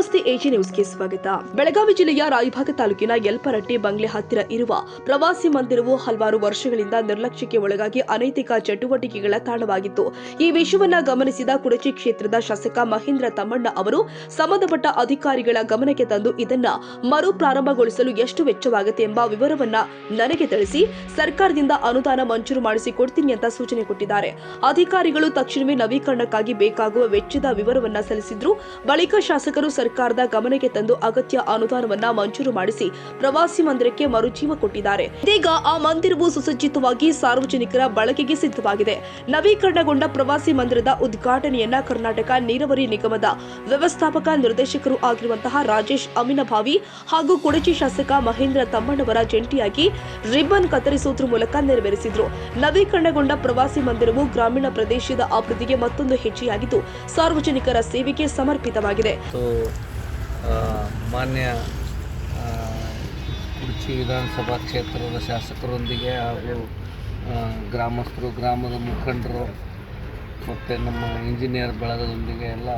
ನಮಸ್ತೆ ಎಜಿ ನ್ಯೂಸ್ಗೆ ಸ್ವಾಗತ. ಬೆಳಗಾವಿ ಜಿಲ್ಲೆಯ ರಾಯಭಾಗ ತಾಲೂಕಿನ ಯಲ್ಪರಟ್ಟಿ ಬಂಗ್ಲೆ ಹತ್ತಿರ ಇರುವ ಪ್ರವಾಸಿ ಮಂದಿರವು ಹಲವಾರು ವರ್ಷಗಳಿಂದ ನಿರ್ಲಕ್ಷ್ಯಕ್ಕೆ ಒಳಗಾಗಿ ಅನೈತಿಕ ಚಟುವಟಿಕೆಗಳ ತಾಣವಾಗಿತ್ತು. ಈ ವಿಷಯವನ್ನ ಗಮನಿಸಿದ ಕುಡಚಿ ಕ್ಷೇತ್ರದ ಶಾಸಕ ಮಹೇಂದ್ರ ತಮ್ಮಣ್ಣ ಅವರು ಸಂಬಂಧಪಟ್ಟ ಅಧಿಕಾರಿಗಳ ಗಮನಕ್ಕೆ ತಂದು ಇದನ್ನ ಮರು ಪ್ರಾರಂಭಗೊಳಿಸಲು ಎಷ್ಟು ವೆಚ್ಚವಾಗುತ್ತೆ ಎಂಬ ವಿವರವನ್ನ ನನಗೆ ತಿಳಿಸಿ ಸರ್ಕಾರದಿಂದ ಅನುದಾನ ಮಂಜೂರು ಮಾಡಿಸಿಕೊಡ್ತೀನಿ ಅಂತ ಸೂಚನೆ ಕೊಟ್ಟಿದ್ದಾರೆ. ಅಧಿಕಾರಿಗಳು ತಕ್ಷಣವೇ ನವೀಕರಣಕ್ಕಾಗಿ ಬೇಕಾಗುವ ವೆಚ್ಚದ ವಿವರವನ್ನ ಸಲ್ಲಿಸಿದ್ರು. ಬಳಿಕ ಶಾಸಕರು ಸರ್ಕಾರದ ಗಮನಕ್ಕೆ ತಂದು ಅಗತ್ಯ ಅನುದಾನವನ್ನ ಮಂಜೂರು ಮಾಡಿಸಿ ಪ್ರವಾಸಿ ಮಂದಿರಕ್ಕೆ ಮರುಜೀವ ಕೊಟ್ಟಿದ್ದಾರೆ. ಇದೀಗ ಆ ಮಂದಿರವು ಸುಸಜ್ಜಿತವಾಗಿ ಸಾರ್ವಜನಿಕರ ಬಳಕೆಗೆ ಸಿದ್ಧವಾಗಿದೆ. ನವೀಕರಣಗೊಂಡ ಪ್ರವಾಸಿ ಮಂದಿರದ ಉದ್ಘಾಟನೆಯನ್ನ ಕರ್ನಾಟಕ ನೀರಾವರಿ ನಿಗಮದ ವ್ಯವಸ್ಥಾಪಕ ನಿರ್ದೇಶಕರು ಆಗಿರುವಂತಹ ರಾಜೇಶ್ ಅಮಿನಭಾವಿ ಹಾಗೂ ಕುಡಚಿ ಶಾಸಕ ಮಹೇಂದ್ರ ತಮ್ಮಣ್ಣವರ ಜಂಟಿಯಾಗಿ ರಿಬ್ಬನ್ ಕತ್ತರಿಸುವುದರ ಮೂಲಕ ನೆರವೇರಿಸಿದ್ರು. ನವೀಕರಣಗೊಂಡ ಪ್ರವಾಸಿ ಮಂದಿರವು ಗ್ರಾಮೀಣ ಪ್ರದೇಶದ ಅಭಿವೃದ್ಧಿಗೆ ಮತ್ತೊಂದು ಹೆಜ್ಜೆಯಾಗಿದ್ದು ಸಾರ್ವಜನಿಕರ ಸೇವೆಗೆ ಸಮರ್ಪಿತವಾಗಿದೆ. ಮಾನ್ಯ ಕುಡಚಿ ವಿಧಾನಸಭಾ ಕ್ಷೇತ್ರದ ಶಾಸಕರೊಂದಿಗೆ ಹಾಗೂ ಗ್ರಾಮಸ್ಥರು, ಗ್ರಾಮದ ಮುಖಂಡರು ಮತ್ತು ನಮ್ಮ ಇಂಜಿನಿಯರ್ ಬಳಗದೊಂದಿಗೆ ಎಲ್ಲ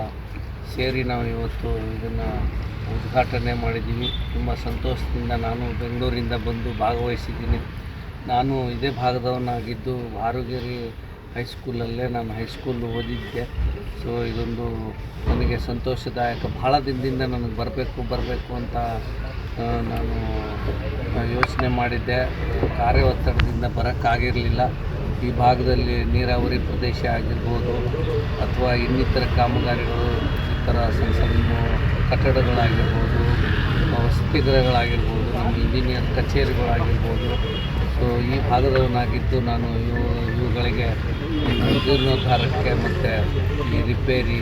ಸೇರಿ ನಾವು ಇವತ್ತು ಇದನ್ನು ಉದ್ಘಾಟನೆ ಮಾಡಿದ್ದೀವಿ. ತುಂಬ ಸಂತೋಷದಿಂದ ನಾನು ಬೆಂಗಳೂರಿಂದ ಬಂದು ಭಾಗವಹಿಸಿದ್ದೀನಿ. ನಾನು ಇದೇ ಭಾಗದವನಾಗಿದ್ದು ಆರೋಗ್ಯರಿ ಹೈಸ್ಕೂಲಲ್ಲೇ ನಾನು ಹೈಸ್ಕೂಲ್ ಓದಿದ್ದೆ. ಸೊ ಇದೊಂದು ನನಗೆ ಸಂತೋಷದಾಯಕ. ಭಾಳ ದಿನದಿಂದ ನನಗೆ ಬರಬೇಕು ಅಂತ ನಾನು ಯೋಚನೆ ಮಾಡಿದ್ದೆ. ಕಾರ್ಯ ಒತ್ತಡದಿಂದ ಬರೋಕ್ಕಾಗಿರಲಿಲ್ಲ. ಈ ಭಾಗದಲ್ಲಿ ನೀರಾವರಿ ಪ್ರದೇಶ ಆಗಿರ್ಬೋದು ಅಥವಾ ಇನ್ನಿತರ ಕಾಮಗಾರಿಗಳು, ಈ ಥರ ಸಣ್ಣ ಸಣ್ಣ ಕಟ್ಟಡಗಳಾಗಿರ್ಬೋದು, ವಸತಿಗೃಹಗಳಾಗಿರ್ಬೋದು, ನಮ್ಮ ಇಂಜಿನಿಯರ್ ಕಚೇರಿಗಳಾಗಿರ್ಬೋದು. ಸೊ ಈ ಭಾಗದವನಾಗಿದ್ದು ನಾನು ಇವುಗಳಿಗೆ ಜೀರ್ಣೋದ್ಧಾರಕ್ಕೆ ಮತ್ತು ಈ ರಿಪೇರಿ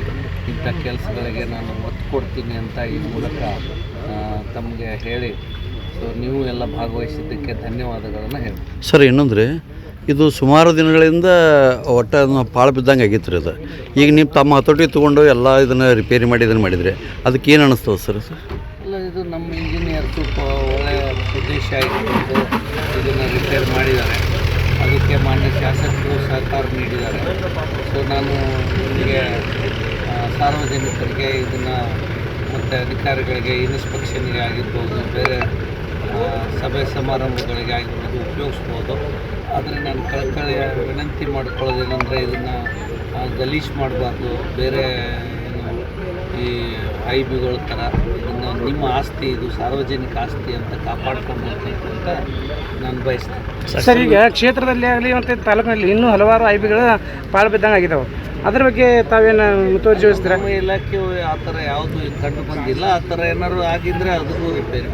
ಇಂಥ ಕೆಲಸಗಳಿಗೆ ನಾನು ಒತ್ತು ಕೊಡ್ತೀನಿ ಅಂತ ಈ ಮೂಲಕ ತಮಗೆ ಹೇಳಿ, ಸೊ ನೀವು ಎಲ್ಲ ಭಾಗವಹಿಸಿದ್ದಕ್ಕೆ ಧನ್ಯವಾದಗಳನ್ನು ಹೇಳಿ. ಸರ್, ಇನ್ನೊಂದ್ರೆ ಇದು ಸುಮಾರು ದಿನಗಳಿಂದ ಒಟ್ಟು ಪಾಳು ಬಿದ್ದಂಗೆ ಆಗಿತ್ತು ರೀ. ಅದು ಈಗ ನೀವು ತಮ್ಮ ಹತೋಟಿ ತೊಗೊಂಡು ಎಲ್ಲ ಇದನ್ನು ರಿಪೇರಿ ಮಾಡಿ ಇದನ್ನು ಮಾಡಿದರೆ ಅದಕ್ಕೆ ಏನು ಅನ್ನಿಸ್ತದೆ ಸರ್? ಇಲ್ಲ, ಇದು ನಮ್ಮ ಇಂಜಿನಿಯರ್ ಸ್ವಲ್ಪ ಒಳ್ಳೆಯ ಉದ್ದೇಶ ಇಟ್ಕೊಂಡು ಇದನ್ನು ರಿಪೇರ್ ಮಾಡಿದ್ದಾರೆ. ಅದಕ್ಕೆ ಮಾನ್ಯ ಶಾಸಕರು ಸಹಕಾರ ನೀಡಿದ್ದಾರೆ. ಸೊ ನಾನು ನಿಮಗೆ ಸಾರ್ವಜನಿಕರಿಗೆ ಇದನ್ನು ಮತ್ತು ಅಧಿಕಾರಿಗಳಿಗೆ ಇನ್ಸ್ಪೆಕ್ಷನ್ಗೆ ಆಗಿರ್ಬೋದು, ಬೇರೆ ಸಭೆ ಸಮಾರಂಭಗಳಿಗೆ ಆಗಿರ್ಬೋದು ಉಪಯೋಗಿಸ್ಬೋದು. ಆದರೆ ನಾನು ಕಳಕಳಿಯ ವಿನಂತಿ ಮಾಡ್ಕೊಳ್ಳೋದೇನೆಂದರೆ ಇದನ್ನು ಗಲೀಜು ಮಾಡಬಾರ್ದು. ಬೇರೆ ಈ ಐಬಿಗಳ ಥರ ಇದನ್ನು ನಿಮ್ಮ ಆಸ್ತಿ, ಇದು ಸಾರ್ವಜನಿಕ ಆಸ್ತಿ ಅಂತ ಕಾಪಾಡ್ಕೊಂಡು ಹೋಗ್ಬೇಕು ಅಂತ ನಾನು ಬಯಸ್ತೇನೆ. ಸರ್, ಈಗ ಕ್ಷೇತ್ರದಲ್ಲಿ ಆಗಲಿ ಮತ್ತು ತಾಲೂಕಿನಲ್ಲಿ ಇನ್ನೂ ಹಲವಾರು ಐಬಿಗಳು ಪಾಳು ಬಿದ್ದಂಗೆ ಆಗಿದ್ದಾವೆ. ಅದ್ರ ಬಗ್ಗೆ ತಾವೇನು ಮುತುವರ್ಜಿ ವಹಿಸ್ತೀರಾ? ನಮ್ಮ ಇಲಾಖೆ ಆ ಥರ ಯಾವುದು ಕಂಡು ಬಂದಿಲ್ಲ. ಆ ಥರ ಏನಾದ್ರು ಆಗಿದ್ದರೆ ಅದಕ್ಕೂ ರಿಪೇರಿ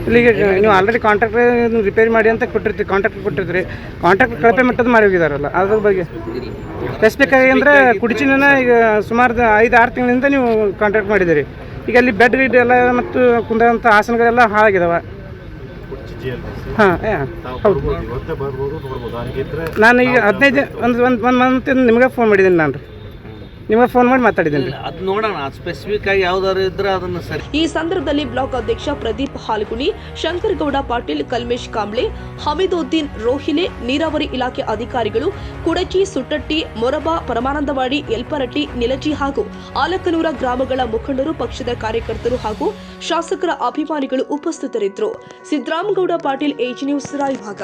ಇಲ್ಲಿಗೆ ನೀವು ಆಲ್ರೆಡಿ ಕಾಂಟ್ರಾಕ್ಟರ್ ರಿಪೇರಿ ಮಾಡಿ ಅಂತ ಕೊಟ್ಟಿರ್ತೀರಿ. ಕಾಂಟ್ರಾಕ್ಟರ್ ಕಳಪೆ ಮಟ್ಟದ ಮಾಡಿ ಹೋಗಿದಾರಲ್ಲ, ಅದ್ರ ಬಗ್ಗೆ ಸ್ಪೆಸಿಫಿಕ್ ಆಗಿ ಅಂದರೆ ಕುಡಚಿನ ಈಗ ಸುಮಾರು 5-6 ತಿಂಗಳಿಂದ ನೀವು ಕಾಂಟ್ರಾಕ್ಟ್ ಮಾಡಿದ್ದೀರಿ. ಈಗ ಅಲ್ಲಿ ಬೆಡ್ ಗಿಡ್ ಎಲ್ಲ ಮತ್ತು ಕುಂದಂಥ ಆಸನಗಳೆಲ್ಲ ಹಾಳಾಗಿದ್ದಾವೆ. ಹಾಂ, ಹೌದು. ನಾನು ಈಗ 15 ಒಂದು ಮಂತ್ ನಿಮಗೆ ಫೋನ್ ಮಾಡಿದ್ದೀನಿ. ನಾನು ನಿಮಗೆ ಫೋನ್ ಮಾಡಿ ಮಾತಾಡಿದ್ದೀನಿ. ಅದು ನೋಡೋಣ, ಸ್ಪೆಸಿಫಿಕ್ ಆಗಿ ಯಾವ್ದಾದ್ರು ಇದ್ರೆ ಅದನ್ನು ಸರಿ. ಈ ಸಂದರ್ಭದಲ್ಲಿ ಬ್ಲಾಕ್ ಅಧ್ಯಕ್ಷ ಪ್ರದೀಪ್ ಹಾಲ್ಗುಣಿ, ಶಂಕರಗೌಡ ಪಾಟೀಲ್, ಕಲ್ಮೇಶ್ ಕಾಂಬ್ಳೆ, ಹಮೀದುದ್ದೀನ್ ರೋಹಿಲೆ, ನೀರಾವರಿ ಇಲಾಖೆ ಅಧಿಕಾರಿಗಳು, ಕುಡಚಿ, ಸುಟ್ಟಟ್ಟಿ, ಮೊರಬಾ, ಪರಮಾನಂದವಾಡಿ, ಯಲ್ಪರಟ್ಟಿ, ನಿಲಜಿ ಹಾಗೂ ಆಲಕನೂರ ಗ್ರಾಮಗಳ ಮುಖಂಡರು, ಪಕ್ಷದ ಕಾರ್ಯಕರ್ತರು ಹಾಗೂ ಶಾಸಕರ ಅಭಿಮಾನಿಗಳು ಉಪಸ್ಥಿತರಿದ್ದರು. Siddaramagouda Patil, A G news, Raybag.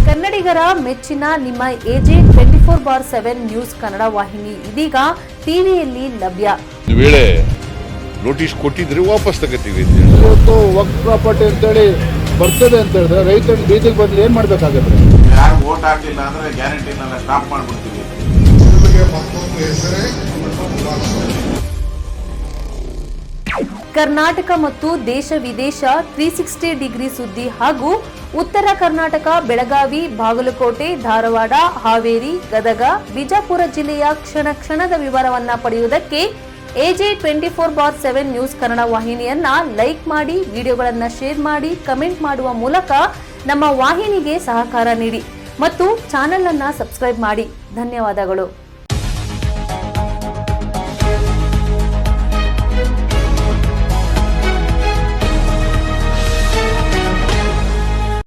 ಕನ್ನಡಿಗರ ಮೆಚ್ಚಿನ ನಿಮ್ಮ ಎಜೆ 24/7 ನ್ಯೂಸ್ ಕನ್ನಡ ವಾಹಿನಿ ಇದೀಗ ಟಿವಿಯಲ್ಲಿ ಲಭ್ಯ. ವೇಳೆ ನೋಟಿಸ್ ಕೊಟ್ಟಿದ್ರೆ ವಾಪಸ್ ತಗೋತೀವಿ. ಇವತ್ತು ವಕ್ಫ್ ಪ್ರಾಪರ್ಟಿ ಅಂತೇಳಿ ಬರ್ತದೆ ಅಂತ ಹೇಳಿದ್ರೆ ರೈತರ ಬೀದಿಗೆ ಬಂದು ಏನು ಮಾಡಬೇಕಾಗುತ್ತೆ? ಯಾರು ವೋಟ್ ಹಾಕಲಿಲ್ಲ ಅಂದ್ರೆ ಗ್ಯಾರಂಟಿನೆಲ್ಲ ಸ್ಟಾಪ್ ಮಾಡಿಬಿಡ್ತೀವಿ. ಕರ್ನಾಟಕ ಮತ್ತು ದೇಶ ವಿದೇಶ 360 ಡಿಗ್ರಿ ಸುದ್ದಿ ಹಾಗೂ ಉತ್ತರ ಕರ್ನಾಟಕ, ಬೆಳಗಾವಿ, ಬಾಗಲಕೋಟೆ, ಧಾರವಾಡ, ಹಾವೇರಿ, ಗದಗ, ಬಿಜಾಪುರ ಜಿಲ್ಲೆಯ ಕ್ಷಣದ ವಿವರವನ್ನ ಪಡೆಯುವುದಕ್ಕೆ ಎಜೆ 24/7 ನ್ಯೂಸ್ ಕನ್ನಡ ವಾಹಿನಿಯನ್ನ ಲೈಕ್ ಮಾಡಿ, ವಿಡಿಯೋಗಳನ್ನ ಶೇರ್ ಮಾಡಿ, ಕಮೆಂಟ್ ಮಾಡುವ ಮೂಲಕ ನಮ್ಮ ವಾಹಿನಿಗೆ ಸಹಕಾರ ನೀಡಿ ಮತ್ತು ಚಾನೆಲ್ ಅನ್ನ ಸಬ್ಸ್ಕ್ರೈಬ್ ಮಾಡಿ. ಧನ್ಯವಾದಗಳು.